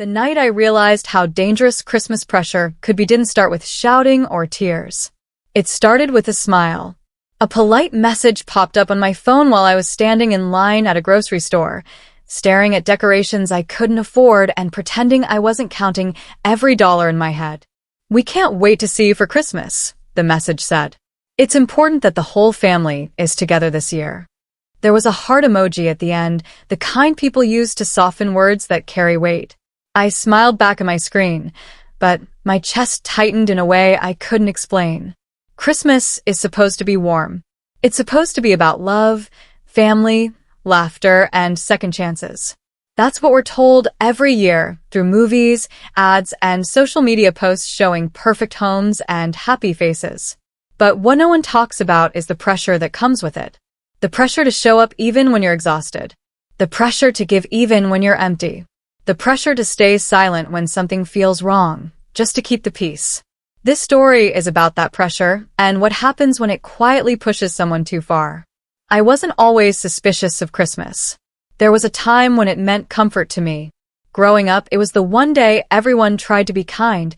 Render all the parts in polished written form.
The night I realized how dangerous Christmas pressure could be didn't start with shouting or tears. It started with a smile. A polite message popped up on my phone while I was standing in line at a grocery store, staring at decorations I couldn't afford and pretending I wasn't counting every dollar in my head. "We can't wait to see you for Christmas," the message said. "It's important that the whole family is together this year." There was a heart emoji at the end, the kind people use to soften words that carry weight. I smiled back at my screen, but my chest tightened in a way I couldn't explain. Christmas is supposed to be warm. It's supposed to be about love, family, laughter, and second chances. That's what we're told every year through movies, ads, and social media posts showing perfect homes and happy faces. But what no one talks about is the pressure that comes with it. The pressure to show up even when you're exhausted. The pressure to give even when you're empty. The pressure to stay silent when something feels wrong, just to keep the peace. This story is about that pressure and what happens when it quietly pushes someone too far. I wasn't always suspicious of Christmas. There was a time when it meant comfort to me. Growing up, it was the one day everyone tried to be kind,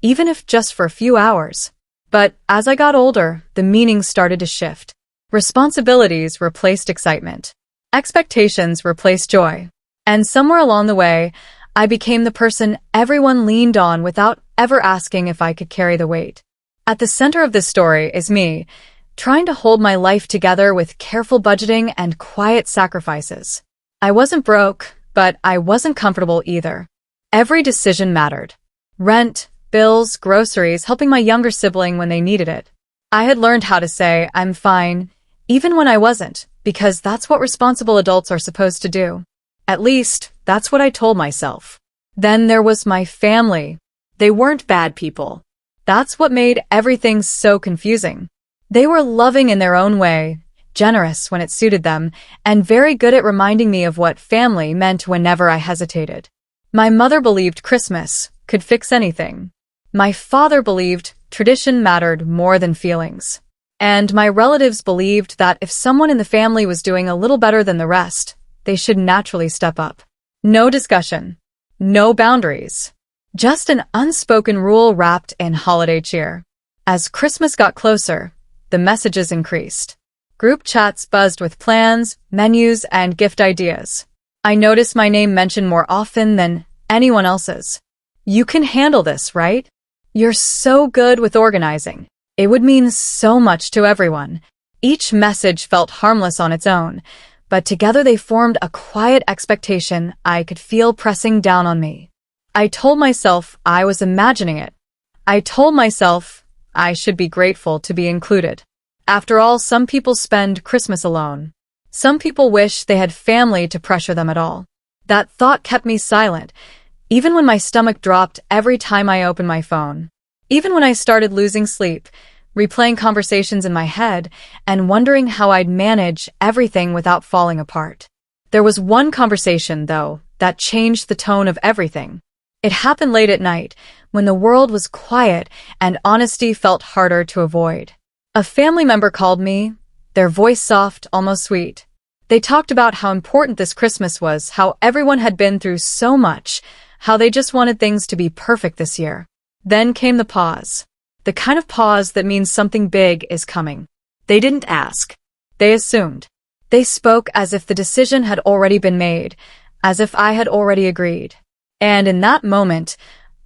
even if just for a few hours. But as I got older, the meaning started to shift. Responsibilities replaced excitement. Expectations replaced joy. And somewhere along the way, I became the person everyone leaned on without ever asking if I could carry the weight. At the center of this story is me, trying to hold my life together with careful budgeting and quiet sacrifices. I wasn't broke, but I wasn't comfortable either. Every decision mattered. Rent, bills, groceries, helping my younger sibling when they needed it. I had learned how to say, "I'm fine," even when I wasn't, because that's what responsible adults are supposed to do. At least, that's what I told myself. Then there was my family. They weren't bad people. That's what made everything so confusing. They were loving in their own way, generous when it suited them, and very good at reminding me of what family meant whenever I hesitated. My mother believed Christmas could fix anything. My father believed tradition mattered more than feelings. And my relatives believed that if someone in the family was doing a little better than the rest, they should naturally step up. No discussion. No boundaries. Just an unspoken rule wrapped in holiday cheer. As Christmas got closer, the messages increased. Group chats buzzed with plans, menus, and gift ideas. I noticed my name mentioned more often than anyone else's. "You can handle this, right? You're so good with organizing." It would mean so much to everyone. Each message felt harmless on its own, but together they formed a quiet expectation I could feel pressing down on me. I told myself I was imagining it. I told myself I should be grateful to be included. After all, some people spend Christmas alone. Some people wish they had family to pressure them at all. That thought kept me silent, even when my stomach dropped every time I opened my phone. Even when I started losing sleep, replaying conversations in my head, and wondering how I'd manage everything without falling apart. There was one conversation, though, that changed the tone of everything. It happened late at night, when the world was quiet and honesty felt harder to avoid. A family member called me, their voice soft, almost sweet. They talked about how important this Christmas was, how everyone had been through so much, how they just wanted things to be perfect this year. Then came the pause. The kind of pause that means something big is coming. They didn't ask. They assumed. They spoke as if the decision had already been made, as if I had already agreed. And in that moment,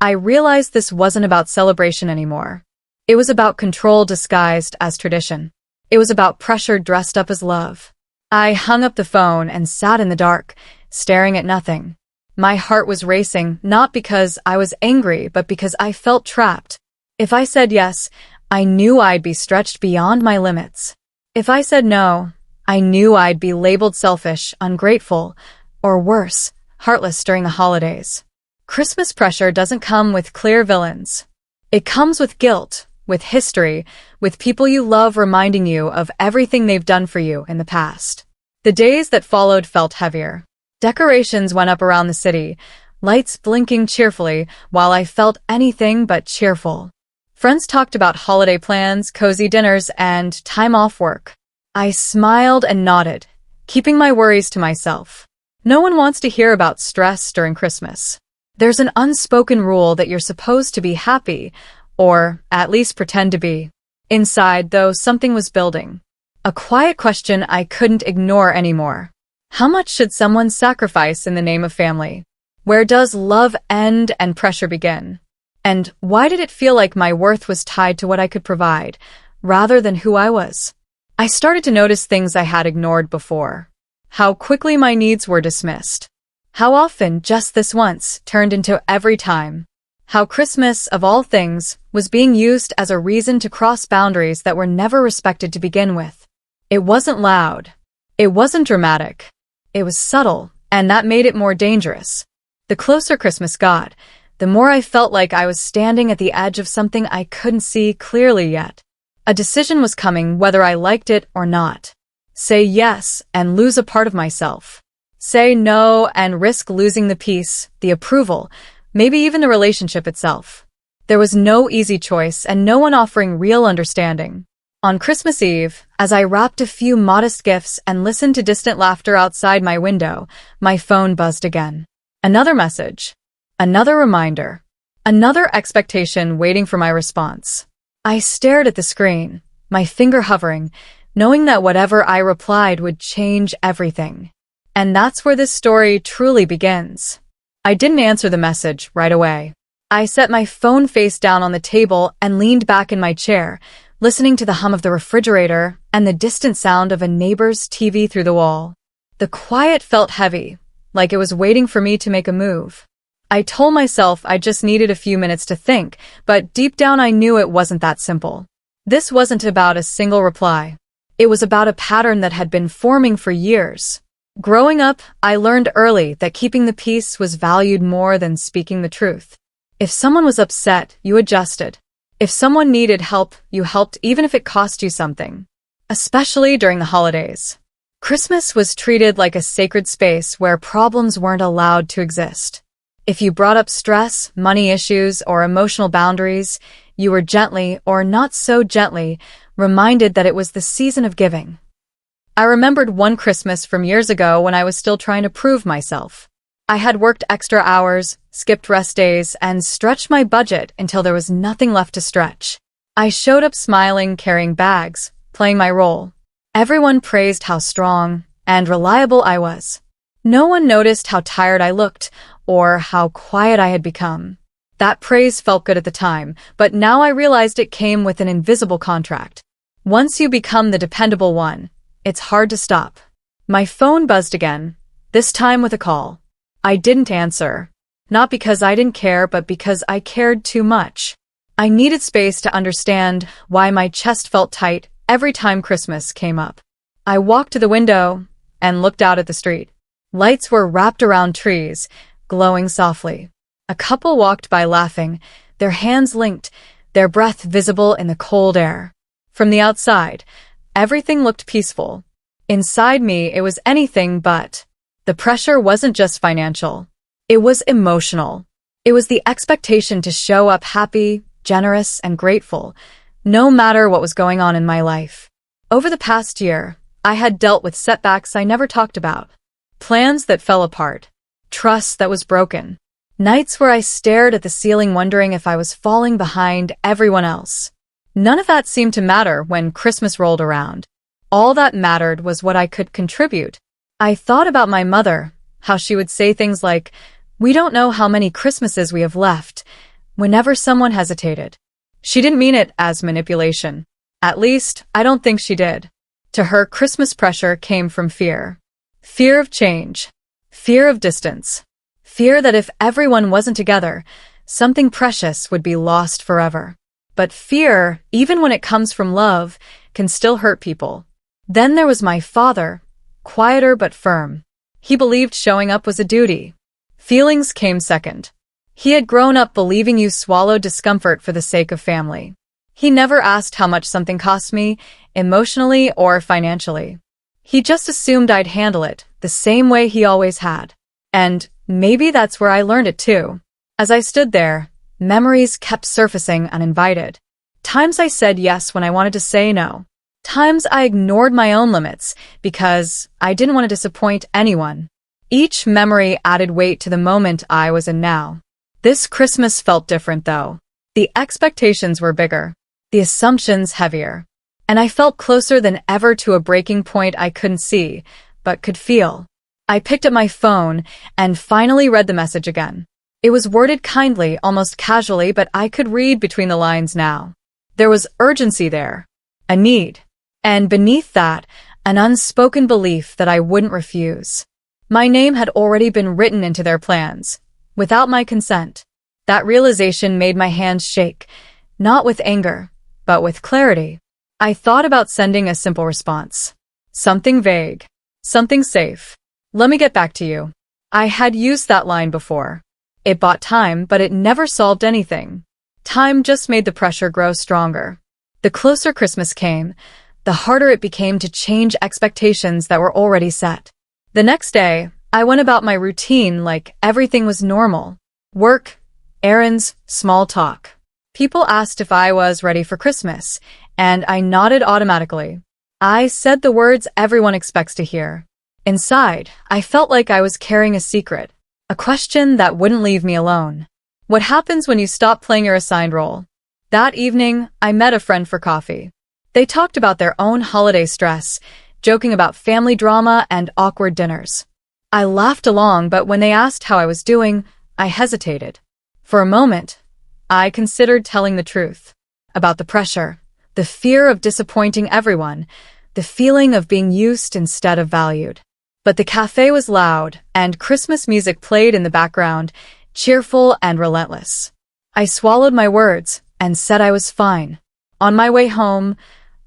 I realized this wasn't about celebration anymore. It was about control disguised as tradition. It was about pressure dressed up as love. I hung up the phone and sat in the dark, staring at nothing. My heart was racing, not because I was angry, but because I felt trapped. If I said yes, I knew I'd be stretched beyond my limits. If I said no, I knew I'd be labeled selfish, ungrateful, or worse, heartless during the holidays. Christmas pressure doesn't come with clear villains. It comes with guilt, with history, with people you love reminding you of everything they've done for you in the past. The days that followed felt heavier. Decorations went up around the city, lights blinking cheerfully, while I felt anything but cheerful. Friends talked about holiday plans, cozy dinners, and time off work. I smiled and nodded, keeping my worries to myself. No one wants to hear about stress during Christmas. There's an unspoken rule that you're supposed to be happy, or at least pretend to be. Inside, though, something was building. A quiet question I couldn't ignore anymore. How much should someone sacrifice in the name of family? Where does love end and pressure begin? And why did it feel like my worth was tied to what I could provide, rather than who I was? I started to notice things I had ignored before. How quickly my needs were dismissed. How often just this once turned into every time. How Christmas, of all things, was being used as a reason to cross boundaries that were never respected to begin with. It wasn't loud. It wasn't dramatic. It was subtle, and that made it more dangerous. The closer Christmas got, the more I felt like I was standing at the edge of something I couldn't see clearly yet. A decision was coming whether I liked it or not. Say yes and lose a part of myself. Say no and risk losing the peace, the approval, maybe even the relationship itself. There was no easy choice and no one offering real understanding. On Christmas Eve, as I wrapped a few modest gifts and listened to distant laughter outside my window, my phone buzzed again. Another message. Another reminder. Another expectation waiting for my response. I stared at the screen, my finger hovering, knowing that whatever I replied would change everything. And that's where this story truly begins. I didn't answer the message right away. I set my phone face down on the table and leaned back in my chair, listening to the hum of the refrigerator and the distant sound of a neighbor's TV through the wall. The quiet felt heavy, like it was waiting for me to make a move. I told myself I just needed a few minutes to think, but deep down I knew it wasn't that simple. This wasn't about a single reply. It was about a pattern that had been forming for years. Growing up, I learned early that keeping the peace was valued more than speaking the truth. If someone was upset, you adjusted. If someone needed help, you helped even if it cost you something. Especially during the holidays. Christmas was treated like a sacred space where problems weren't allowed to exist. If you brought up stress, money issues, or emotional boundaries, you were gently, or not so gently, reminded that it was the season of giving. I remembered one Christmas from years ago when I was still trying to prove myself. I had worked extra hours, skipped rest days, and stretched my budget until there was nothing left to stretch. I showed up smiling, carrying bags, playing my role. Everyone praised how strong and reliable I was. No one noticed how tired I looked or how quiet I had become. That praise felt good at the time, but now I realized it came with an invisible contract. Once you become the dependable one, it's hard to stop. My phone buzzed again, this time with a call. I didn't answer. Not because I didn't care, but because I cared too much. I needed space to understand why my chest felt tight every time Christmas came up. I walked to the window and looked out at the street. Lights were wrapped around trees, glowing softly. A couple walked by laughing, their hands linked, their breath visible in the cold air. From the outside, everything looked peaceful. Inside me, it was anything but. The pressure wasn't just financial. It was emotional. It was the expectation to show up happy, generous, and grateful, no matter what was going on in my life. Over the past year, I had dealt with setbacks I never talked about. Plans that fell apart. Trust that was broken. Nights where I stared at the ceiling wondering if I was falling behind everyone else. None of that seemed to matter when Christmas rolled around. All that mattered was what I could contribute. I thought about my mother, how she would say things like, "We don't know how many Christmases we have left," whenever someone hesitated. She didn't mean it as manipulation. At least, I don't think she did. To her, Christmas pressure came from fear. Fear of change. Fear of distance. Fear that if everyone wasn't together, something precious would be lost forever. But fear, even when it comes from love, can still hurt people. Then there was my father, quieter but firm. He believed showing up was a duty. Feelings came second. He had grown up believing you swallowed discomfort for the sake of family. He never asked how much something cost me, emotionally or financially. He just assumed I'd handle it the same way he always had. And maybe that's where I learned it too. As I stood there, memories kept surfacing uninvited. Times I said yes when I wanted to say no. Times I ignored my own limits because I didn't want to disappoint anyone. Each memory added weight to the moment I was in now. This Christmas felt different, though. The expectations were bigger, the assumptions heavier, and I felt closer than ever to a breaking point I couldn't see, but could feel. I picked up my phone and finally read the message again. It was worded kindly, almost casually, but I could read between the lines now. There was urgency there, a need, and beneath that, an unspoken belief that I wouldn't refuse. My name had already been written into their plans, without my consent. That realization made my hands shake, not with anger, but with clarity. I thought about sending a simple response. Something vague, something safe. Let me get back to you. I had used that line before. It bought time, but it never solved anything. Time just made the pressure grow stronger. The closer Christmas came, the harder it became to change expectations that were already set. The next day, I went about my routine like everything was normal. Work, errands, small talk. People asked if I was ready for Christmas, and I nodded automatically. I said the words everyone expects to hear. Inside, I felt like I was carrying a secret, a question that wouldn't leave me alone. What happens when you stop playing your assigned role? That evening, I met a friend for coffee. They talked about their own holiday stress, joking about family drama and awkward dinners. I laughed along, but when they asked how I was doing, I hesitated. For a moment, I considered telling the truth about the pressure, the fear of disappointing everyone, the feeling of being used instead of valued. But the cafe was loud, and Christmas music played in the background, cheerful and relentless. I swallowed my words and said I was fine. On my way home,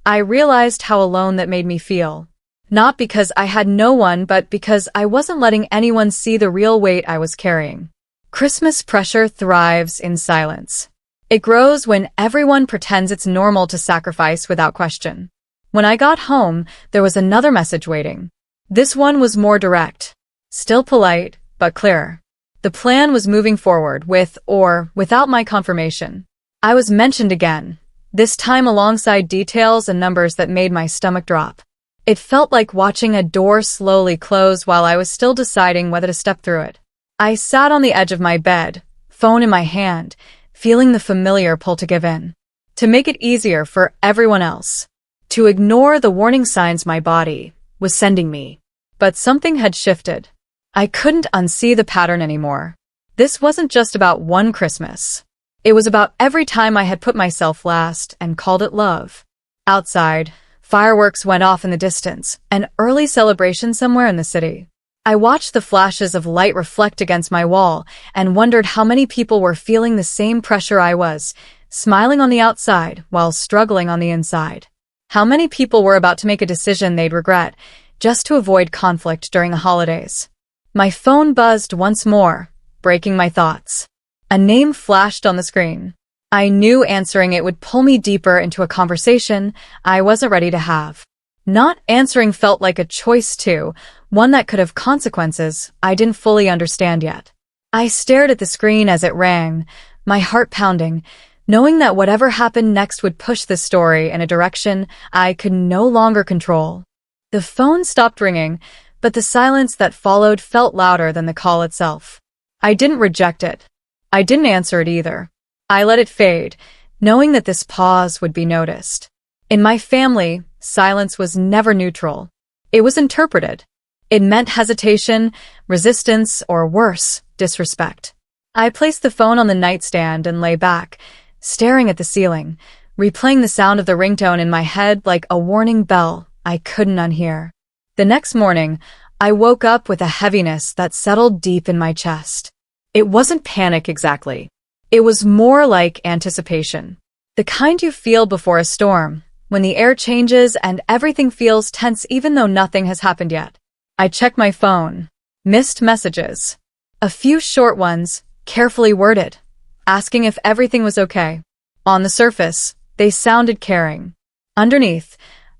I realized how alone that made me feel. Not because I had no one, but because I wasn't letting anyone see the real weight I was carrying. Christmas pressure thrives in silence. It grows when everyone pretends it's normal to sacrifice without question. When I got home, there was another message waiting. This one was more direct. Still polite, but clearer. The plan was moving forward with or without my confirmation. I was mentioned again, this time alongside details and numbers that made my stomach drop. It felt like watching a door slowly close while I was still deciding whether to step through it. I sat on the edge of my bed, phone in my hand, feeling the familiar pull to give in. To make it easier for everyone else. To ignore the warning signs my body was sending me. But something had shifted. I couldn't unsee the pattern anymore. This wasn't just about one Christmas. It was about every time I had put myself last and called it love. Outside, fireworks went off in the distance, an early celebration somewhere in the city. I watched the flashes of light reflect against my wall and wondered how many people were feeling the same pressure I was, smiling on the outside while struggling on the inside. How many people were about to make a decision they'd regret, just to avoid conflict during the holidays. My phone buzzed once more, breaking my thoughts. A name flashed on the screen. I knew answering it would pull me deeper into a conversation I wasn't ready to have. Not answering felt like a choice too, one that could have consequences I didn't fully understand yet. I stared at the screen as it rang, my heart pounding, knowing that whatever happened next would push the story in a direction I could no longer control. The phone stopped ringing, but the silence that followed felt louder than the call itself. I didn't reject it. I didn't answer it either. I let it fade, knowing that this pause would be noticed. In my family, silence was never neutral. It was interpreted. It meant hesitation, resistance, or worse, disrespect. I placed the phone on the nightstand and lay back, staring at the ceiling, replaying the sound of the ringtone in my head like a warning bell I couldn't unhear. The next morning, I woke up with a heaviness that settled deep in my chest. It wasn't panic exactly. It was more like anticipation. The kind you feel before a storm, when the air changes and everything feels tense even though nothing has happened yet. I checked my phone. Missed messages. A few short ones, carefully worded, asking if everything was okay. On the surface, they sounded caring. Underneath,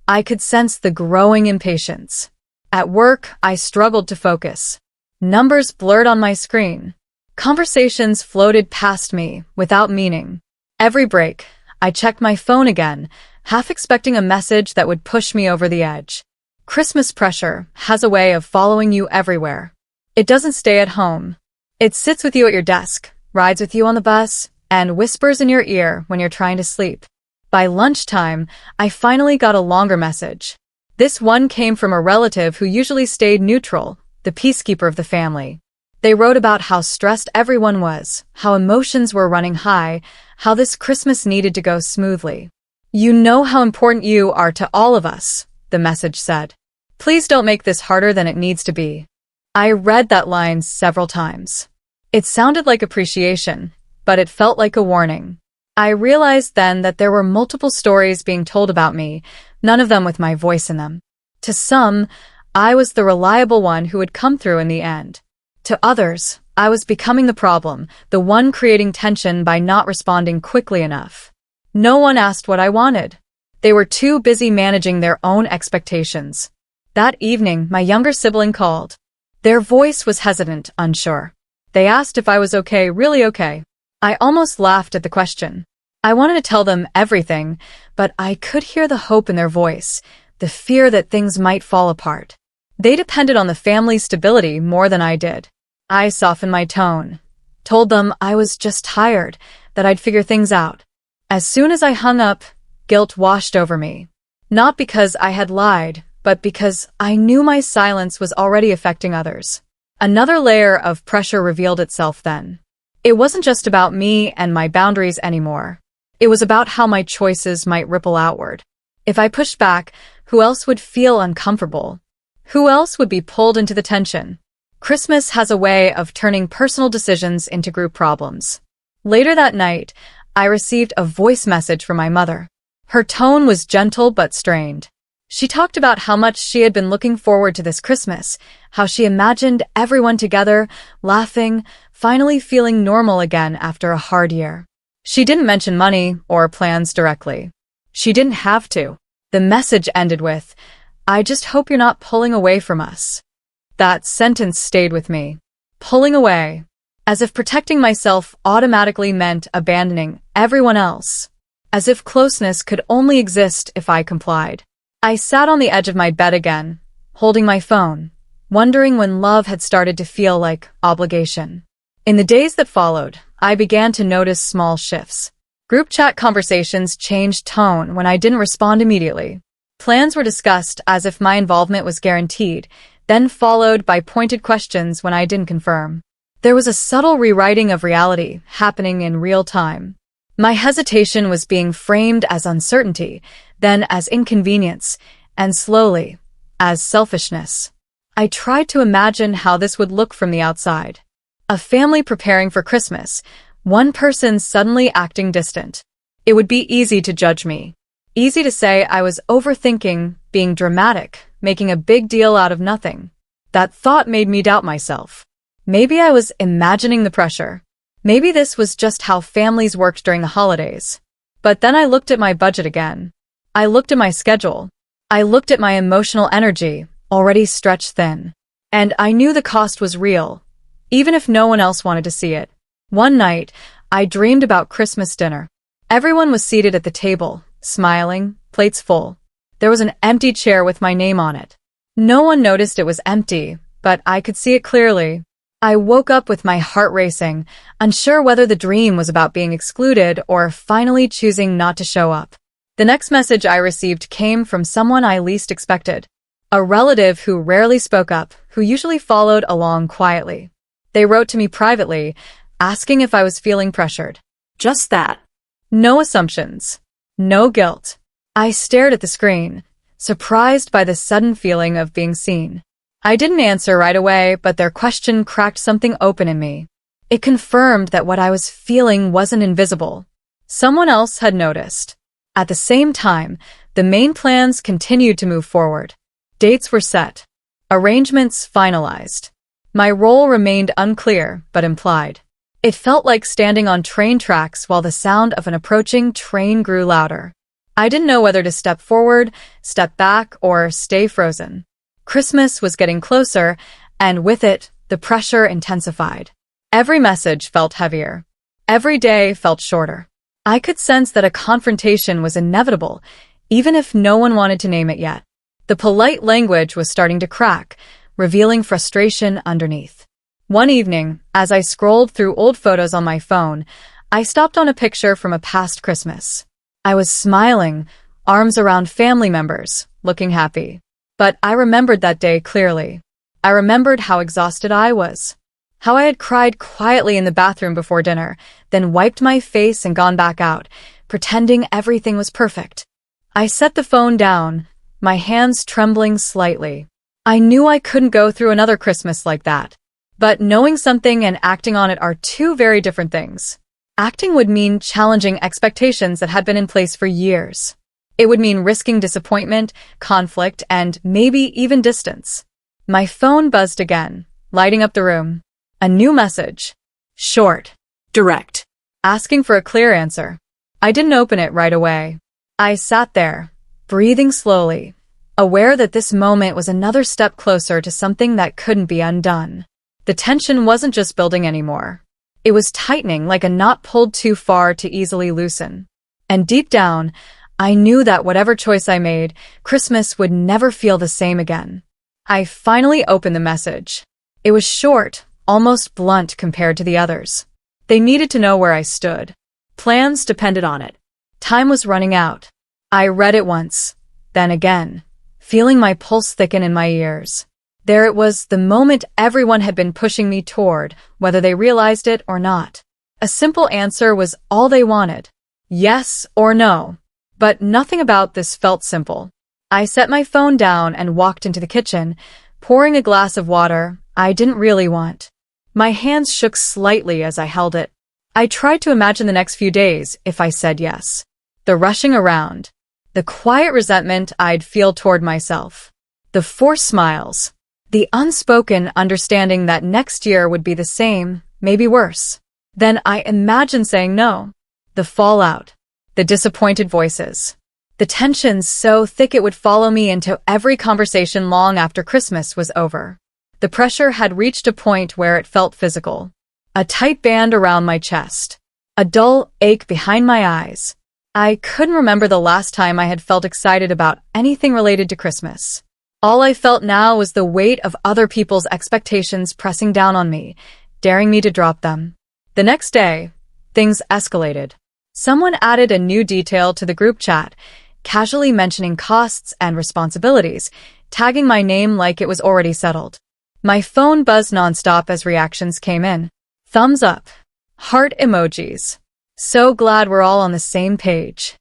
I could sense the growing impatience. At work, I struggled to focus. Numbers blurred on my screen. Conversations floated past me without meaning. Every break, I checked my phone again, half expecting a message that would push me over the edge. Christmas pressure has a way of following you everywhere. It doesn't stay at home. It sits with you at your desk, rides with you on the bus, and whispers in your ear when you're trying to sleep. By lunchtime, I finally got a longer message. This one came from a relative who usually stayed neutral, the peacekeeper of the family. They wrote about how stressed everyone was, how emotions were running high, how this Christmas needed to go smoothly. "You know how important you are to all of us," the message said. "Please don't make this harder than it needs to be." I read that line several times. It sounded like appreciation, but it felt like a warning. I realized then that there were multiple stories being told about me, none of them with my voice in them. To some, I was the reliable one who would come through in the end. To others, I was becoming the problem, the one creating tension by not responding quickly enough. No one asked what I wanted. They were too busy managing their own expectations. That evening, my younger sibling called. Their voice was hesitant, unsure. They asked if I was okay, really okay. I almost laughed at the question. I wanted to tell them everything, but I could hear the hope in their voice, the fear that things might fall apart. They depended on the family's stability more than I did. I softened my tone, told them I was just tired, that I'd figure things out. As soon as I hung up, guilt washed over me. Not because I had lied, but because I knew my silence was already affecting others. Another layer of pressure revealed itself then. It wasn't just about me and my boundaries anymore. It was about how my choices might ripple outward. If I pushed back, who else would feel uncomfortable? Who else would be pulled into the tension? Christmas has a way of turning personal decisions into group problems. Later that night, I received a voice message from my mother. Her tone was gentle but strained. She talked about how much she had been looking forward to this Christmas, how she imagined everyone together, laughing, finally feeling normal again after a hard year. She didn't mention money or plans directly. She didn't have to. The message ended with, "I just hope you're not pulling away from us." That sentence stayed with me. Pulling away. As if protecting myself automatically meant abandoning everyone else. As if closeness could only exist if I complied. I sat on the edge of my bed again, holding my phone, wondering when love had started to feel like obligation. In the days that followed, I began to notice small shifts. Group chat conversations changed tone when I didn't respond immediately. Plans were discussed as if my involvement was guaranteed, then followed by pointed questions when I didn't confirm. There was a subtle rewriting of reality happening in real time. My hesitation was being framed as uncertainty, then as inconvenience, and slowly, as selfishness. I tried to imagine how this would look from the outside. A family preparing for Christmas, one person suddenly acting distant. It would be easy to judge me. Easy to say I was overthinking, being dramatic, making a big deal out of nothing. That thought made me doubt myself. Maybe I was imagining the pressure. Maybe this was just how families worked during the holidays. But then I looked at my budget again. I looked at my schedule. I looked at my emotional energy, already stretched thin. And I knew the cost was real, even if no one else wanted to see it. One night, I dreamed about Christmas dinner. Everyone was seated at the table, smiling, plates full. There was an empty chair with my name on it. No one noticed it was empty, but I could see it clearly. I woke up with my heart racing, unsure whether the dream was about being excluded or finally choosing not to show up. The next message I received came from someone I least expected. A relative who rarely spoke up, who usually followed along quietly. They wrote to me privately, asking if I was feeling pressured. Just that. No assumptions. No guilt. I stared at the screen, surprised by the sudden feeling of being seen. I didn't answer right away, but their question cracked something open in me. It confirmed that what I was feeling wasn't invisible. Someone else had noticed. At the same time, the main plans continued to move forward. Dates were set. Arrangements finalized. My role remained unclear, but implied. It felt like standing on train tracks while the sound of an approaching train grew louder. I didn't know whether to step forward, step back, or stay frozen. Christmas was getting closer, and with it, the pressure intensified. Every message felt heavier. Every day felt shorter. I could sense that a confrontation was inevitable, even if no one wanted to name it yet. The polite language was starting to crack, revealing frustration underneath. One evening, as I scrolled through old photos on my phone, I stopped on a picture from a past Christmas. I was smiling, arms around family members, looking happy. But I remembered that day clearly. I remembered how exhausted I was. How I had cried quietly in the bathroom before dinner, then wiped my face and gone back out, pretending everything was perfect. I set the phone down, my hands trembling slightly. I knew I couldn't go through another Christmas like that. But knowing something and acting on it are two very different things. Acting would mean challenging expectations that had been in place for years. It would mean risking disappointment, conflict, and maybe even distance. My phone buzzed again, lighting up the room. A new message. Short. Direct. Asking for a clear answer. I didn't open it right away. I sat there, breathing slowly, aware that this moment was another step closer to something that couldn't be undone. The tension wasn't just building anymore. It was tightening like a knot pulled too far to easily loosen. And deep down, I knew that whatever choice I made, Christmas would never feel the same again. I finally opened the message. It was short, almost blunt compared to the others. They needed to know where I stood. Plans depended on it. Time was running out. I read it once, then again, feeling my pulse thicken in my ears. There it was, the moment everyone had been pushing me toward, whether they realized it or not. A simple answer was all they wanted. Yes or no. But nothing about this felt simple. I set my phone down and walked into the kitchen, pouring a glass of water I didn't really want. My hands shook slightly as I held it. I tried to imagine the next few days if I said yes. The rushing around. The quiet resentment I'd feel toward myself. The forced smiles. The unspoken understanding that next year would be the same, maybe worse. Then I imagined saying no. The fallout. The disappointed voices. The tension so thick it would follow me into every conversation long after Christmas was over. The pressure had reached a point where it felt physical. A tight band around my chest. A dull ache behind my eyes. I couldn't remember the last time I had felt excited about anything related to Christmas. All I felt now was the weight of other people's expectations pressing down on me, daring me to drop them. The next day, things escalated. Someone added a new detail to the group chat, casually mentioning costs and responsibilities, tagging my name like it was already settled. My phone buzzed nonstop as reactions came in. Thumbs up. Heart emojis. So glad we're all on the same page.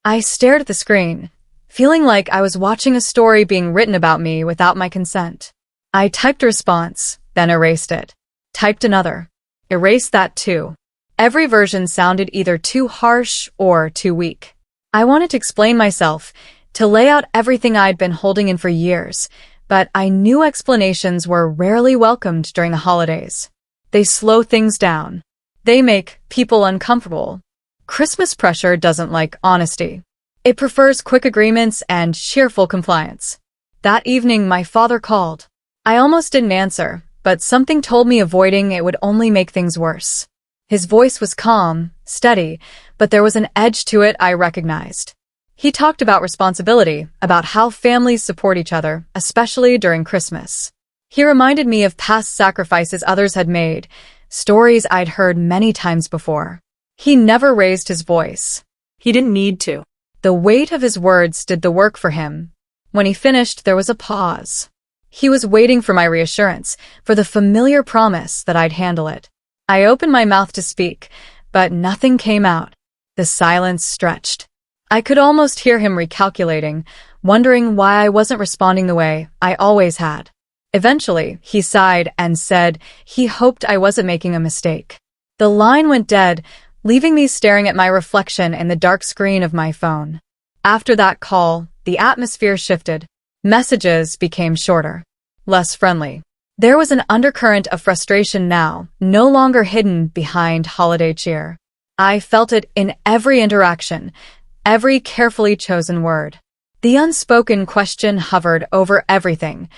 I stared at the screen, feeling like I was watching a story being written about me without my consent. I typed a response, then erased it. Typed another. Erased that too. Every version sounded either too harsh or too weak. I wanted to explain myself, to lay out everything I'd been holding in for years, but I knew explanations were rarely welcomed during the holidays. They slow things down. They make people uncomfortable. Christmas pressure doesn't like honesty. It prefers quick agreements and cheerful compliance. That evening, my father called. I almost didn't answer, but something told me avoiding it would only make things worse. His voice was calm, steady, but there was an edge to it I recognized. He talked about responsibility, about how families support each other, especially during Christmas. He reminded me of past sacrifices others had made, stories I'd heard many times before. He never raised his voice. He didn't need to. The weight of his words did the work for him. When he finished, there was a pause. He was waiting for my reassurance, for the familiar promise that I'd handle it. I opened my mouth to speak, but nothing came out. The silence stretched. I could almost hear him recalculating, wondering why I wasn't responding the way I always had. Eventually, he sighed and said he hoped I wasn't making a mistake. The line went dead, leaving me staring at my reflection in the dark screen of my phone. After that call, the atmosphere shifted. Messages became shorter, less friendly. There was an undercurrent of frustration now, no longer hidden behind holiday cheer. I felt it in every interaction, every carefully chosen word. The unspoken question hovered over everything.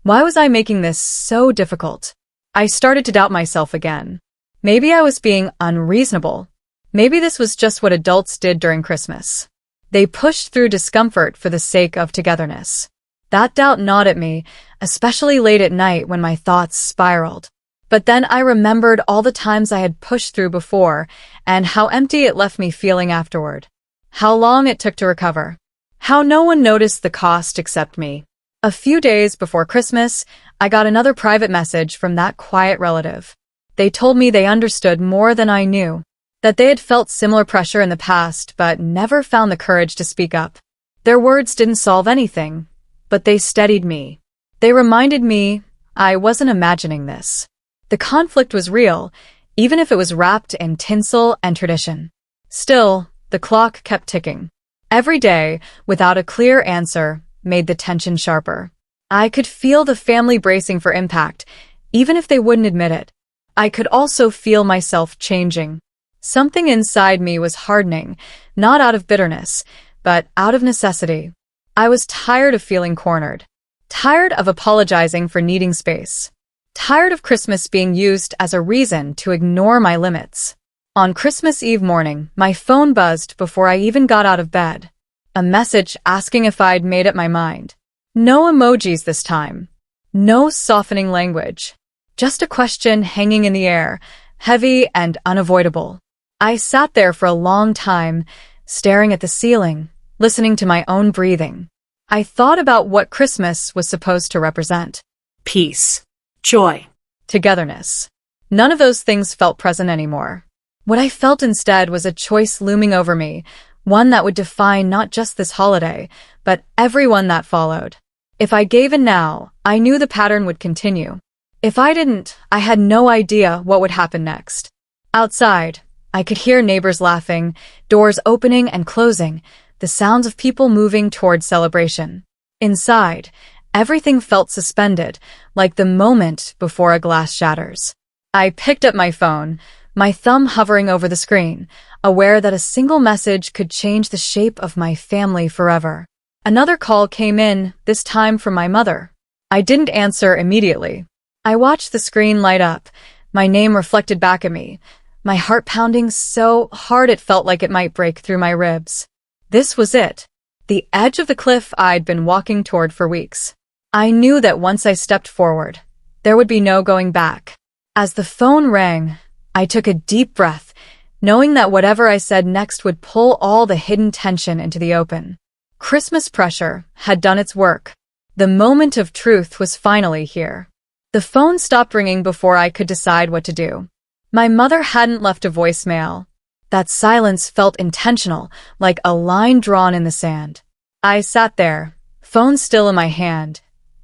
Why was I making this so difficult? I started to doubt myself again. Maybe I was being unreasonable. Maybe this was just what adults did during Christmas. They pushed through discomfort for the sake of togetherness. That doubt gnawed at me, especially late at night when my thoughts spiraled. But then I remembered all the times I had pushed through before and how empty it left me feeling afterward. How long it took to recover. How no one noticed the cost except me. A few days before Christmas, I got another private message from that quiet relative. They told me they understood more than I knew, that they had felt similar pressure in the past but never found the courage to speak up. Their words didn't solve anything, but they steadied me. They reminded me I wasn't imagining this. The conflict was real, even if it was wrapped in tinsel and tradition. Still, the clock kept ticking. Every day, without a clear answer, made the tension sharper. I could feel the family bracing for impact, even if they wouldn't admit it. I could also feel myself changing. Something inside me was hardening, not out of bitterness, but out of necessity. I was tired of feeling cornered. Tired of apologizing for needing space. Tired of Christmas being used as a reason to ignore my limits. On Christmas Eve morning, my phone buzzed before I even got out of bed. A message asking if I'd made up my mind. No emojis this time. No softening language. Just a question hanging in the air, heavy and unavoidable. I sat there for a long time, staring at the ceiling, listening to my own breathing. I thought about what Christmas was supposed to represent. Peace. Joy. Togetherness. None of those things felt present anymore. What I felt instead was a choice looming over me, one that would define not just this holiday, but everyone that followed. If I gave in now, I knew the pattern would continue. If I didn't, I had no idea what would happen next. Outside, I could hear neighbors laughing, doors opening and closing, the sounds of people moving toward celebration. Inside, everything felt suspended, like the moment before a glass shatters. I picked up my phone, my thumb hovering over the screen, aware that a single message could change the shape of my family forever. Another call came in, this time from my mother. I didn't answer immediately. I watched the screen light up, my name reflected back at me, my heart pounding so hard it felt like it might break through my ribs. This was it, the edge of the cliff I'd been walking toward for weeks. I knew that once I stepped forward, there would be no going back. As the phone rang, I took a deep breath, knowing that whatever I said next would pull all the hidden tension into the open. Christmas pressure had done its work. The moment of truth was finally here. The phone stopped ringing before I could decide what to do. My mother hadn't left a voicemail. That silence felt intentional, like a line drawn in the sand. I sat there, phone still in my hand,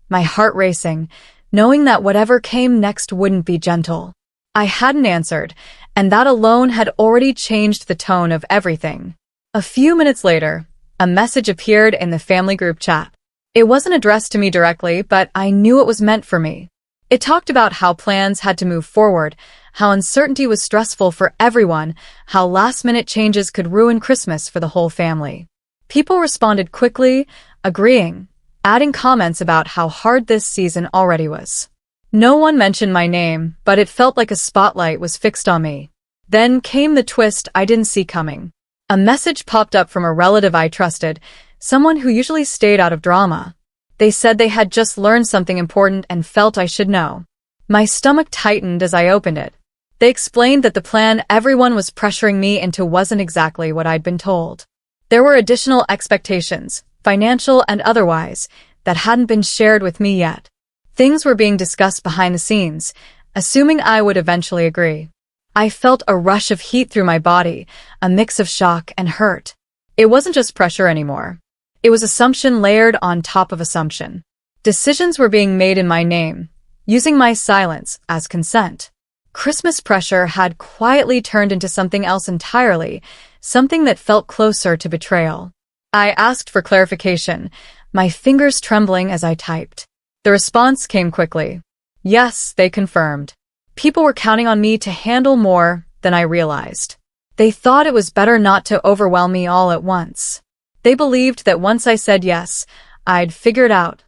my heart racing, knowing that whatever came next wouldn't be gentle. I hadn't answered, and that alone had already changed the tone of everything. A few minutes later, a message appeared in the family group chat. It wasn't addressed to me directly, but I knew it was meant for me. It talked about how plans had to move forward, how uncertainty was stressful for everyone, how last-minute changes could ruin Christmas for the whole family. People responded quickly, agreeing, adding comments about how hard this season already was. No one mentioned my name, but it felt like a spotlight was fixed on me. Then came the twist I didn't see coming. A message popped up from a relative I trusted, someone who usually stayed out of drama. They said they had just learned something important and felt I should know. My stomach tightened as I opened it. They explained that the plan everyone was pressuring me into wasn't exactly what I'd been told. There were additional expectations, financial and otherwise, that hadn't been shared with me yet. Things were being discussed behind the scenes, assuming I would eventually agree. I felt a rush of heat through my body, a mix of shock and hurt. It wasn't just pressure anymore. It was assumption layered on top of assumption. Decisions were being made in my name, using my silence as consent. Christmas pressure had quietly turned into something else entirely, something that felt closer to betrayal. I asked for clarification, my fingers trembling as I typed. The response came quickly. Yes, they confirmed. People were counting on me to handle more than I realized. They thought it was better not to overwhelm me all at once. They believed that once I said yes, I'd figure it out,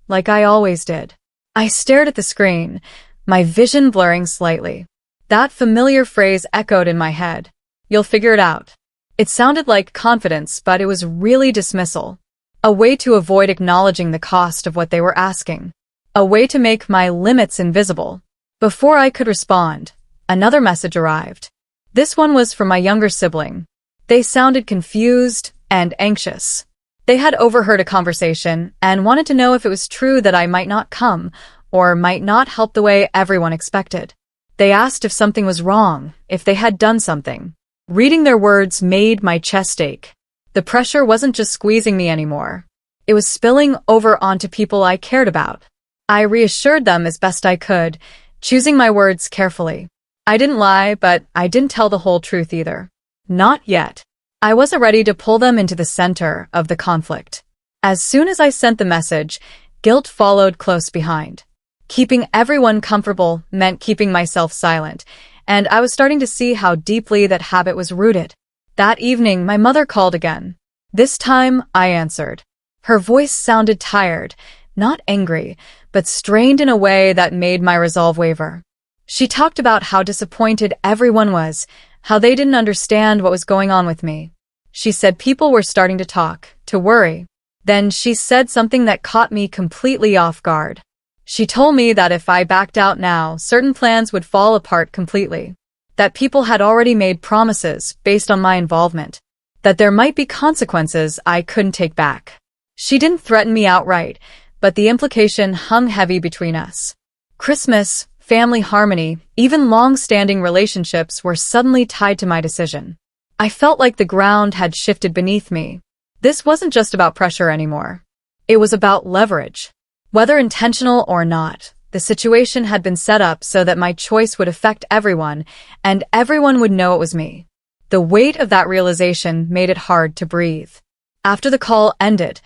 like I always did. I stared at the screen, my vision blurring slightly. That familiar phrase echoed in my head. You'll figure it out. It sounded like confidence, but it was really dismissal. A way to avoid acknowledging the cost of what they were asking. A way to make my limits invisible. Before I could respond, another message arrived. This one was from my younger sibling. They sounded confused and anxious. They had overheard a conversation and wanted to know if it was true that I might not come or might not help the way everyone expected. They asked if something was wrong, if they had done something. Reading their words made my chest ache. The pressure wasn't just squeezing me anymore. It was spilling over onto people I cared about. I reassured them as best I could, choosing my words carefully. I didn't lie, but I didn't tell the whole truth either. Not yet. I wasn't ready to pull them into the center of the conflict. As soon as I sent the message, guilt followed close behind. Keeping everyone comfortable meant keeping myself silent, and I was starting to see how deeply that habit was rooted. That evening, my mother called again. This time, I answered. Her voice sounded tired, not angry, but strained in a way that made my resolve waver. She talked about how disappointed everyone was, how they didn't understand what was going on with me. She said people were starting to talk, to worry. Then she said something that caught me completely off guard. She told me that if I backed out now, certain plans would fall apart completely. That people had already made promises based on my involvement. That there might be consequences I couldn't take back. She didn't threaten me outright, but the implication hung heavy between us. Christmas, family harmony, even long-standing relationships were suddenly tied to my decision. I felt like the ground had shifted beneath me. This wasn't just about pressure anymore. It was about leverage. Whether intentional or not, the situation had been set up so that my choice would affect everyone, and everyone would know it was me. The weight of that realization made it hard to breathe. After the call ended,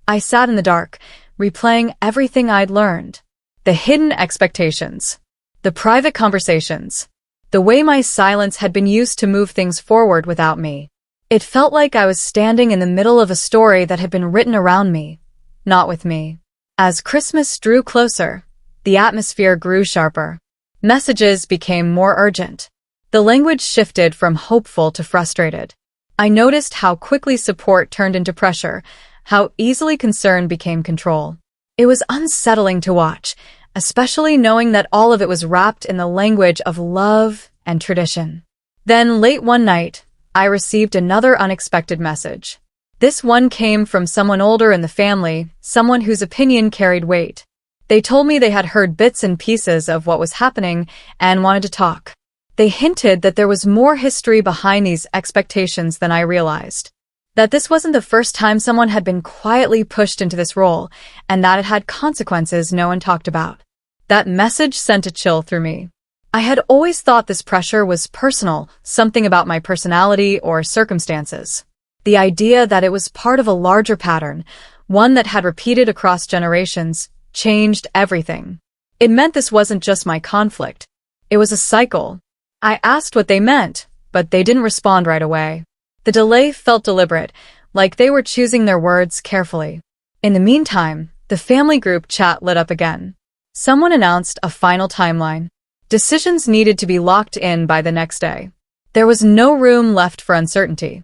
I sat in the dark, replaying everything I'd learned. The hidden expectations. The private conversations. The way my silence had been used to move things forward without me. It felt like I was standing in the middle of a story that had been written around me, not with me. As Christmas drew closer, the atmosphere grew sharper. Messages became more urgent. The language shifted from hopeful to frustrated. I noticed how quickly support turned into pressure, how easily concern became control. It was unsettling to watch, especially knowing that all of it was wrapped in the language of love and tradition. Then, late one night, I received another unexpected message. This one came from someone older in the family, someone whose opinion carried weight. They told me they had heard bits and pieces of what was happening and wanted to talk. They hinted that there was more history behind these expectations than I realized. That this wasn't the first time someone had been quietly pushed into this role, and that it had consequences no one talked about. That message sent a chill through me. I had always thought this pressure was personal, something about my personality or circumstances. The idea that it was part of a larger pattern, one that had repeated across generations, changed everything. It meant this wasn't just my conflict. It was a cycle. I asked what they meant, but they didn't respond right away. The delay felt deliberate, like they were choosing their words carefully. In the meantime, the family group chat lit up again. Someone announced a final timeline. Decisions needed to be locked in by the next day. There was no room left for uncertainty.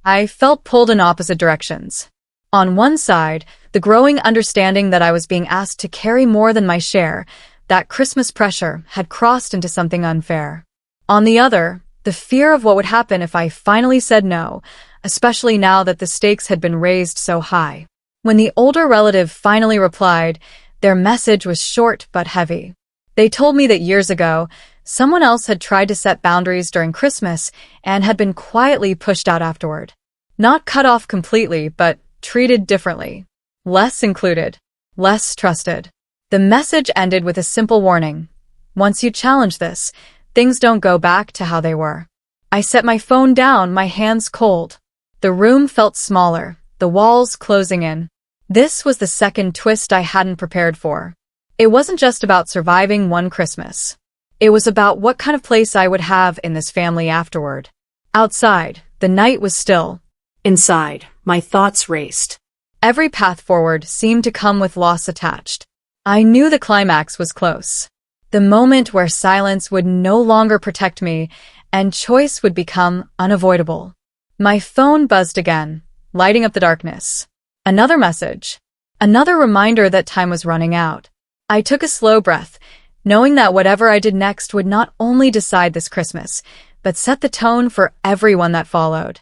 I felt pulled in opposite directions. On one side, the growing understanding that I was being asked to carry more than my share, that Christmas pressure had crossed into something unfair. On the other, the fear of what would happen if I finally said no, especially now that the stakes had been raised so high. When the older relative finally replied, their message was short but heavy. They told me that years ago, someone else had tried to set boundaries during Christmas and had been quietly pushed out afterward. Not cut off completely, but treated differently. Less included. Less trusted. The message ended with a simple warning. Once you challenge this, things don't go back to how they were. I set my phone down, my hands cold. The room felt smaller, the walls closing in. This was the second twist I hadn't prepared for. It wasn't just about surviving one Christmas. It was about what kind of place I would have in this family afterward. Outside, the night was still. Inside, my thoughts raced. Every path forward seemed to come with loss attached. I knew the climax was close. The moment where silence would no longer protect me and choice would become unavoidable. My phone buzzed again, lighting up the darkness. Another message. Another reminder that time was running out. I took a slow breath, knowing that whatever I did next would not only decide this Christmas, but set the tone for everyone that followed.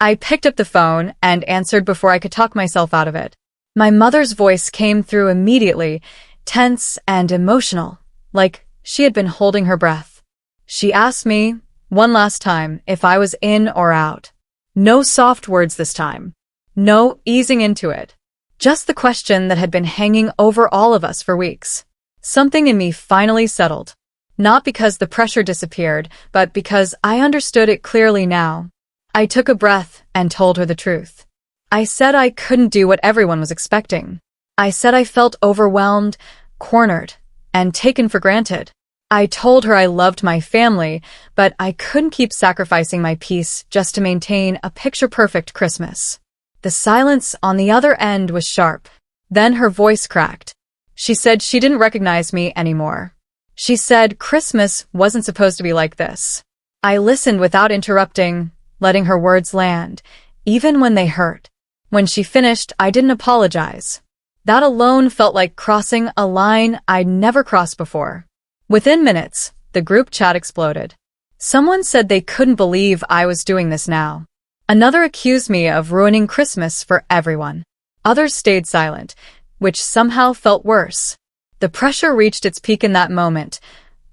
I picked up the phone and answered before I could talk myself out of it. My mother's voice came through immediately, tense and emotional, like she had been holding her breath. She asked me, one last time, if I was in or out. No soft words this time. No easing into it. Just the question that had been hanging over all of us for weeks. Something in me finally settled. Not because the pressure disappeared, but because I understood it clearly now. I took a breath and told her the truth. I said I couldn't do what everyone was expecting. I said I felt overwhelmed, cornered, and taken for granted. I told her I loved my family, but I couldn't keep sacrificing my peace just to maintain a picture-perfect Christmas. The silence on the other end was sharp. Then her voice cracked. She said she didn't recognize me anymore. She said Christmas wasn't supposed to be like this. I listened without interrupting, letting her words land, even when they hurt. When she finished, I didn't apologize. That alone felt like crossing a line I'd never crossed before. Within minutes, the group chat exploded. Someone said they couldn't believe I was doing this now. Another accused me of ruining Christmas for everyone. Others stayed silent, which somehow felt worse. The pressure reached its peak in that moment,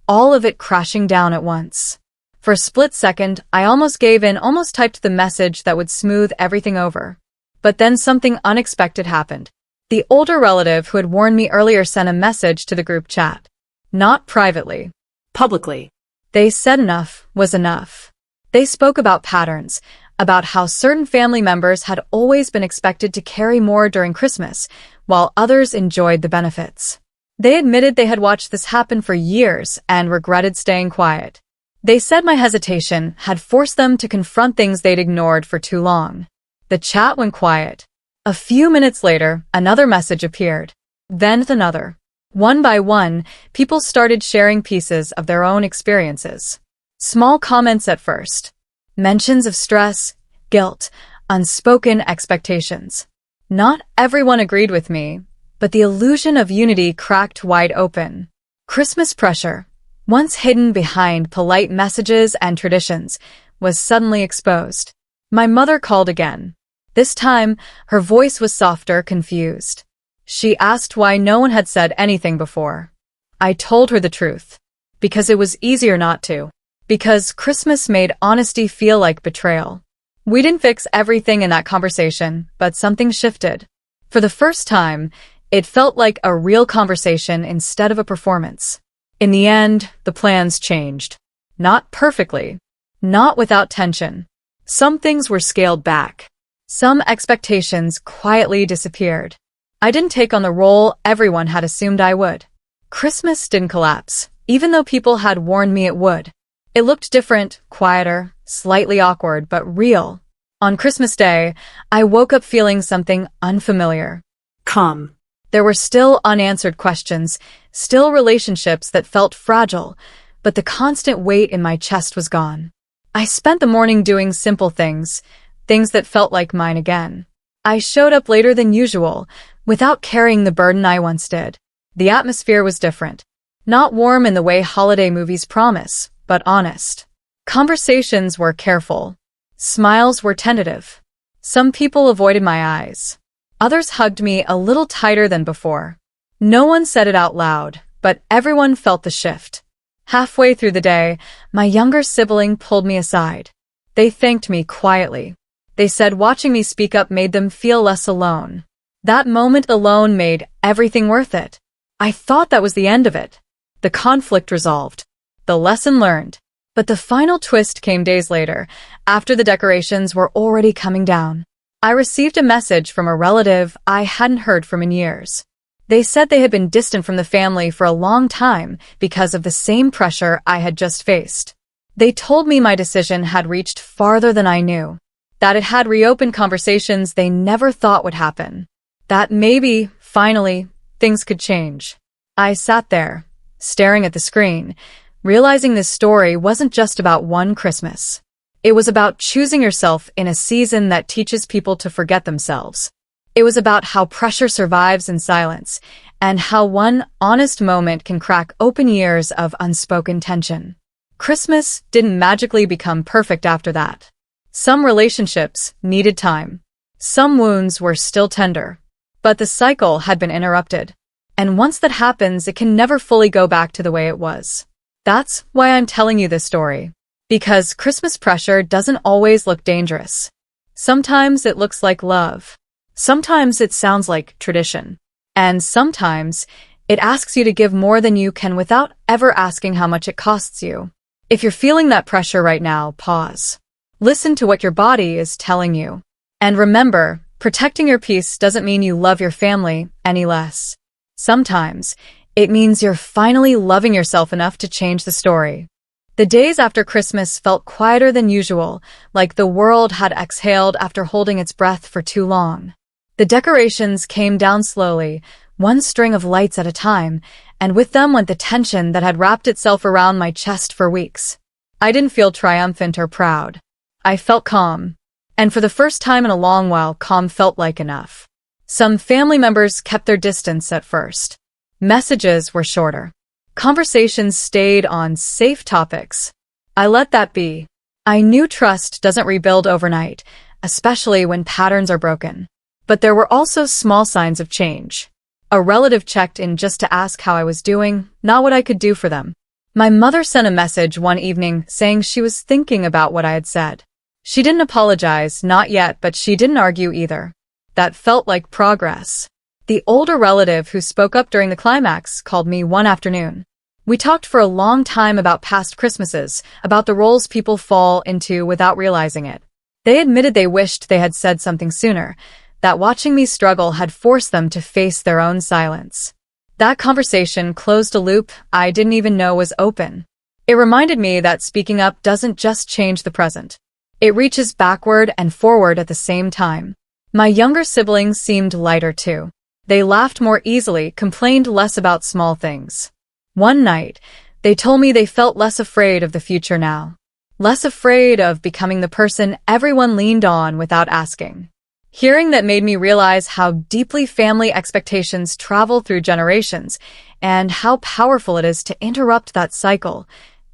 all of it crashing down at once. For a split second, I almost gave in, almost typed the message that would smooth everything over. But then something unexpected happened. The older relative who had warned me earlier sent a message to the group chat. Not privately. Publicly. They said enough was enough. They spoke about patterns, about how certain family members had always been expected to carry more during Christmas, while others enjoyed the benefits. They admitted they had watched this happen for years and regretted staying quiet. They said my hesitation had forced them to confront things they'd ignored for too long. The chat went quiet. A few minutes later, another message appeared. Then another. One by one, people started sharing pieces of their own experiences. Small comments at first. Mentions of stress, guilt, unspoken expectations. Not everyone agreed with me, but the illusion of unity cracked wide open. Christmas pressure, once hidden behind polite messages and traditions, was suddenly exposed. My mother called again. This time, her voice was softer, confused. She asked why no one had said anything before. I told her the truth. Because it was easier not to. Because Christmas made honesty feel like betrayal. We didn't fix everything in that conversation, but something shifted. For the first time, it felt like a real conversation instead of a performance. In the end, the plans changed. Not perfectly. Not without tension. Some things were scaled back. Some expectations quietly disappeared. I didn't take on the role everyone had assumed I would. Christmas didn't collapse, even though people had warned me it would. It looked different, quieter, slightly awkward, but real. On Christmas Day, I woke up feeling something unfamiliar. Calm. There were still unanswered questions, still relationships that felt fragile, but the constant weight in my chest was gone. I spent the morning doing simple things, things that felt like mine again. I showed up later than usual, without carrying the burden I once did. The atmosphere was different. Not warm in the way holiday movies promise, but honest. Conversations were careful. Smiles were tentative. Some people avoided my eyes. Others hugged me a little tighter than before. No one said it out loud, but everyone felt the shift. Halfway through the day, my younger sibling pulled me aside. They thanked me quietly. They said watching me speak up made them feel less alone. That moment alone made everything worth it. I thought that was the end of it. The conflict resolved. The lesson learned. But the final twist came days later, after the decorations were already coming down. I received a message from a relative I hadn't heard from in years. They said they had been distant from the family for a long time because of the same pressure I had just faced. They told me my decision had reached farther than I knew. That it had reopened conversations they never thought would happen. That maybe, finally, things could change. I sat there, staring at the screen, realizing this story wasn't just about one Christmas. It was about choosing yourself in a season that teaches people to forget themselves. It was about how pressure survives in silence, and how one honest moment can crack open years of unspoken tension. Christmas didn't magically become perfect after that. Some relationships needed time. Some wounds were still tender. But the cycle had been interrupted. And once that happens, it can never fully go back to the way it was. That's why I'm telling you this story. Because Christmas pressure doesn't always look dangerous. Sometimes it looks like love. Sometimes it sounds like tradition. And sometimes it asks you to give more than you can without ever asking how much it costs you. If you're feeling that pressure right now, pause. Listen to what your body is telling you. And remember, protecting your peace doesn't mean you love your family any less. Sometimes it means you're finally loving yourself enough to change the story. The days after Christmas felt quieter than usual, like the world had exhaled after holding its breath for too long. The decorations came down slowly, one string of lights at a time, and with them went the tension that had wrapped itself around my chest for weeks. I didn't feel triumphant or proud. I felt calm. And for the first time in a long while, calm felt like enough. Some family members kept their distance at first. Messages were shorter. Conversations stayed on safe topics. I let that be. I knew trust doesn't rebuild overnight, especially when patterns are broken. But there were also small signs of change. A relative checked in just to ask how I was doing, not what I could do for them. My mother sent a message one evening saying she was thinking about what I had said. She didn't apologize, not yet, but she didn't argue either. That felt like progress. The older relative who spoke up during the climax called me one afternoon. We talked for a long time about past Christmases, about the roles people fall into without realizing it. They admitted they wished they had said something sooner, that watching me struggle had forced them to face their own silence. That conversation closed a loop I didn't even know was open. It reminded me that speaking up doesn't just change the present. It reaches backward and forward at the same time. My younger siblings seemed lighter too. They laughed more easily, complained less about small things. One night, they told me they felt less afraid of the future now. Less afraid of becoming the person everyone leaned on without asking. Hearing that made me realize how deeply family expectations travel through generations and how powerful it is to interrupt that cycle,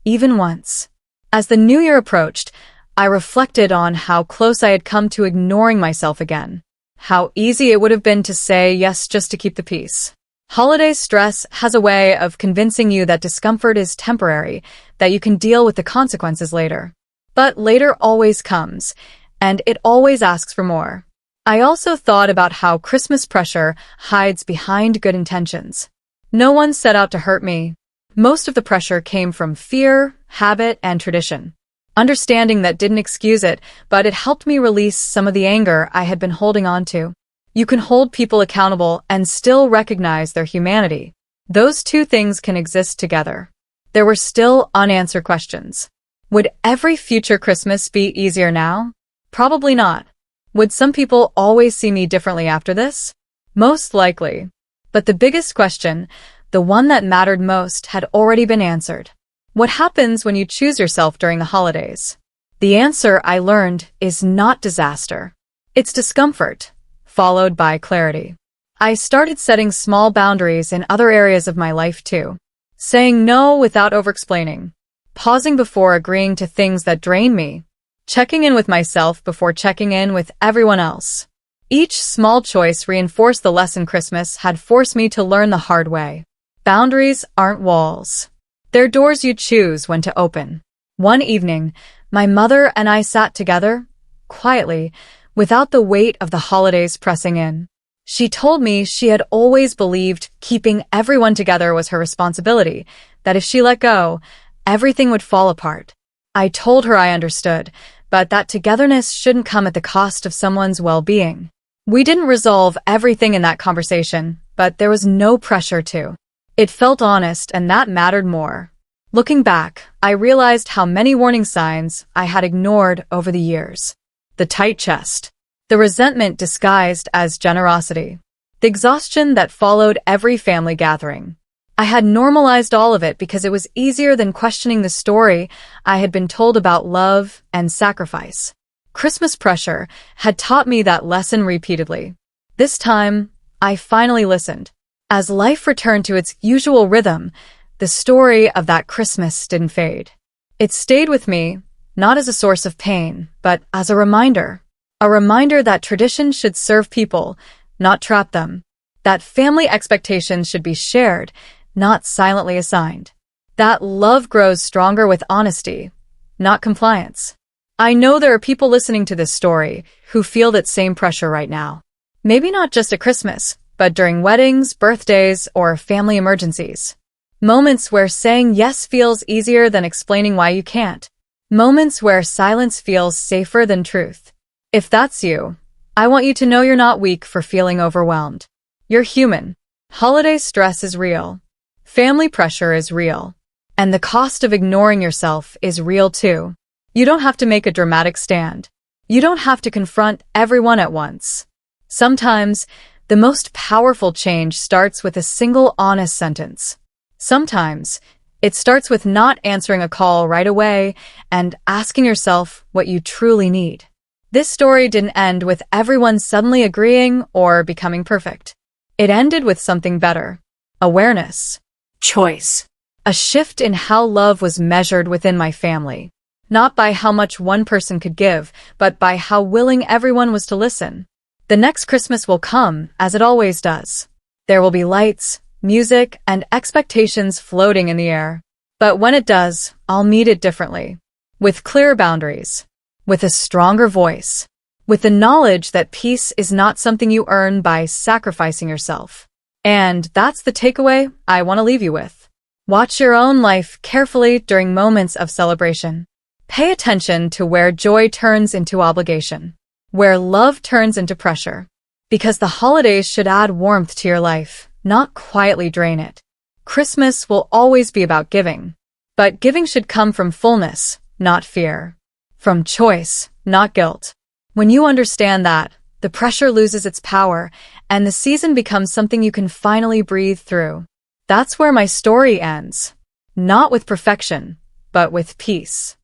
even once. As the new year approached, I reflected on how close I had come to ignoring myself again. How easy it would have been to say yes just to keep the peace. Holiday stress has a way of convincing you that discomfort is temporary, that you can deal with the consequences later. But later always comes, and it always asks for more. I also thought about how Christmas pressure hides behind good intentions. No one set out to hurt me. Most of the pressure came from fear, habit, and tradition. Understanding that didn't excuse it, but it helped me release some of the anger I had been holding on to. You can hold people accountable and still recognize their humanity. Those two things can exist together. There were still unanswered questions. Would every future Christmas be easier now? Probably not. Would some people always see me differently after this? Most likely. But the biggest question, the one that mattered most, had already been answered. What happens when you choose yourself during the holidays? The answer, I learned, is not disaster. It's discomfort, followed by clarity. I started setting small boundaries in other areas of my life too. Saying no without over-explaining. Pausing before agreeing to things that drain me. Checking in with myself before checking in with everyone else. Each small choice reinforced the lesson Christmas had forced me to learn the hard way. Boundaries aren't walls. They're doors you choose when to open. One evening, my mother and I sat together, quietly, without the weight of the holidays pressing in. She told me she had always believed keeping everyone together was her responsibility, that if she let go, everything would fall apart. I told her I understood, but that togetherness shouldn't come at the cost of someone's well-being. We didn't resolve everything in that conversation, but there was no pressure to. It felt honest, and that mattered more. Looking back, I realized how many warning signs I had ignored over the years. The tight chest. The resentment disguised as generosity. The exhaustion that followed every family gathering. I had normalized all of it because it was easier than questioning the story I had been told about love and sacrifice. Christmas pressure had taught me that lesson repeatedly. This time, I finally listened. As life returned to its usual rhythm, the story of that Christmas didn't fade. It stayed with me, not as a source of pain, but as a reminder. A reminder that tradition should serve people, not trap them. That family expectations should be shared, not silently assigned. That love grows stronger with honesty, not compliance. I know there are people listening to this story who feel that same pressure right now. Maybe not just at Christmas, but during weddings, birthdays, or family emergencies. Moments where saying yes feels easier than explaining why you can't. Moments where silence feels safer than truth. If that's you, I want you to know you're not weak for feeling overwhelmed. You're human. Holiday stress is real. Family pressure is real. And the cost of ignoring yourself is real too. You don't have to make a dramatic stand. You don't have to confront everyone at once. Sometimes, the most powerful change starts with a single honest sentence. Sometimes, it starts with not answering a call right away and asking yourself what you truly need. This story didn't end with everyone suddenly agreeing or becoming perfect. It ended with something better. Awareness. Choice. A shift in how love was measured within my family. Not by how much one person could give, but by how willing everyone was to listen. The next Christmas will come, as it always does. There will be lights, music, and expectations floating in the air. But when it does, I'll meet it differently. With clear boundaries. With a stronger voice. With the knowledge that peace is not something you earn by sacrificing yourself. And that's the takeaway I want to leave you with. Watch your own life carefully during moments of celebration. Pay attention to where joy turns into obligation. Where love turns into pressure. Because the holidays should add warmth to your life, not quietly drain it. Christmas will always be about giving. But giving should come from fullness, not fear. From choice, not guilt. When you understand that, the pressure loses its power, and the season becomes something you can finally breathe through. That's where my story ends. Not with perfection, but with peace.